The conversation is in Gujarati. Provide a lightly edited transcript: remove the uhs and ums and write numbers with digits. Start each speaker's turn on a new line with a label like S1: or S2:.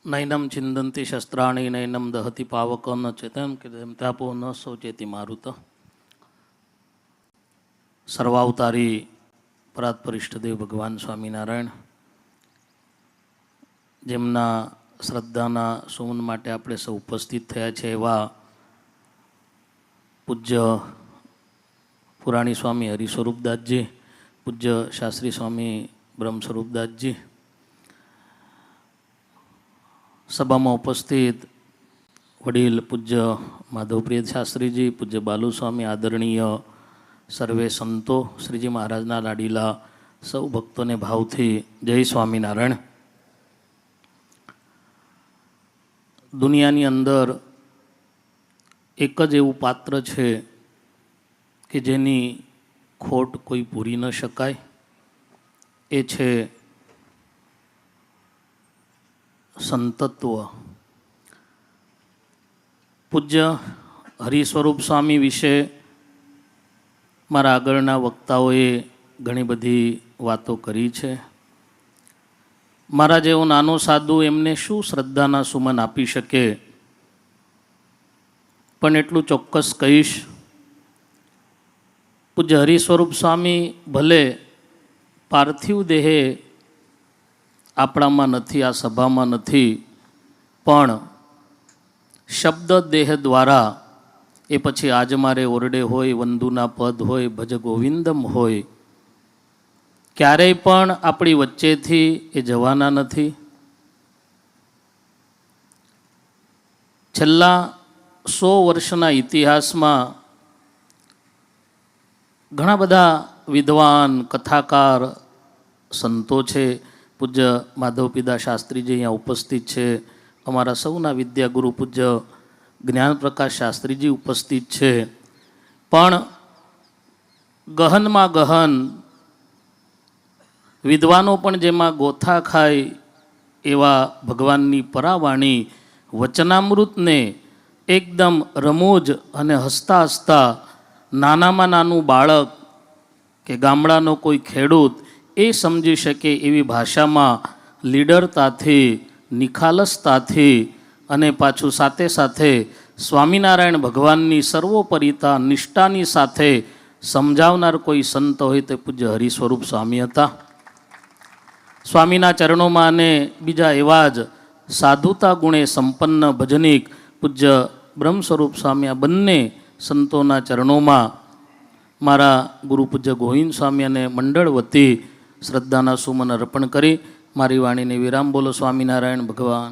S1: નૈનમ ચિંદંતી શસ્ત્રાણી નૈનમ દહતી પાવક ન ચેતમ કે ત્યાપો ન શોચેતી મારુત. સર્વાવતારી પરાત્પરિષ્ઠદેવ ભગવાન સ્વામિનારાયણ, જેમના શ્રદ્ધાના સુમન માટે આપણે સૌ ઉપસ્થિત થયા છે એવા પૂજ્ય પુરાણી સ્વામી હરિસ્વરૂપદાસજી, પૂજ્ય શાસ્ત્રી સ્વામી બ્રહ્મસ્વરૂપદાસજી, સભામાં ઉપસ્થિત વડીલ પૂજ્ય માધવપ્રિય શાસ્ત્રીજી, પૂજ્ય બાલુસ્વામી, આદરણીય સર્વે સંતો, શ્રીજી મહારાજના લાડીલા સૌ ભક્તોને ભાવથી જય સ્વામિનારાયણ. દુનિયાની અંદર એક જ એવું પાત્ર છે કે જેની ખોટ કોઈ પૂરી ન શકાય, એ છે સંતત્વ. પૂજ્ય હરિસ્વરૂપ સ્વામી વિશે મારા આગળના વક્તાઓએ ઘણી બધી વાતો કરી છે. મારા જેવો નાનો સાધુ એમને શું શ્રદ્ધાના સુમન આપી શકે, પણ એટલું ચોક્કસ કહીશ, પૂજ્ય હરિસ્વરૂપ સ્વામી ભલે પાર્થિવ દેહે આપણામાં નથી, આ સભામાં નથી, પણ શબ્દ દેહ દ્વારા, એ પછી આજ મારે ઓરડે હોય, વંદુના પદ હોય, ભજ ગોવિંદમ હોય, ક્યારેય પણ આપણી વચ્ચેથી એ જવાના નથી. છેલ્લા 100 વર્ષના ઇતિહાસમાં ઘણા બધા વિદ્વાન, કથાકાર, સંતો છે. પૂજ્ય માધવપિતા શાસ્ત્રીજી અહીંયા ઉપસ્થિત છે. અમારા સૌના વિદ્યાગુરુ પૂજ્ય જ્ઞાનપ્રકાશ શાસ્ત્રીજી ઉપસ્થિત છે. પણ ગહનમાં ગહન વિદ્વાનો પણ જેમાં ગોથા ખાય એવા ભગવાનની પરાવાણી વચનામૃતને એકદમ રમૂજ અને હસતા હસતા નાનામાં નાનું બાળક કે ગામડાનો કોઈ ખેડૂત એ સમજી શકે એવી ભાષામાં લીડરતાથી, નિખાલસતાથી અને પાછું સાથે સાથે સ્વામિનારાયણ ભગવાનની સર્વોપરિતા નિષ્ઠાની સાથે સમજાવનાર કોઈ સંત હોય તે પૂજ્ય હરિસ્વરૂપ સ્વામી હતા. સ્વામીના ચરણોમાં અને બીજા એવા જ સાધુતા ગુણે સંપન્ન ભજનિક પૂજ્ય બ્રહ્મસ્વરૂપ સ્વામી, આ બંને સંતોના ચરણોમાં મારા ગુરુ પૂજ્ય ગોવિંદ સ્વામી અને મંડળ વતી શ્રદ્ધાના સુમન અર્પણ કરી મારી વાણીને વિરામ. બોલો સ્વામિનારાયણ ભગવાન.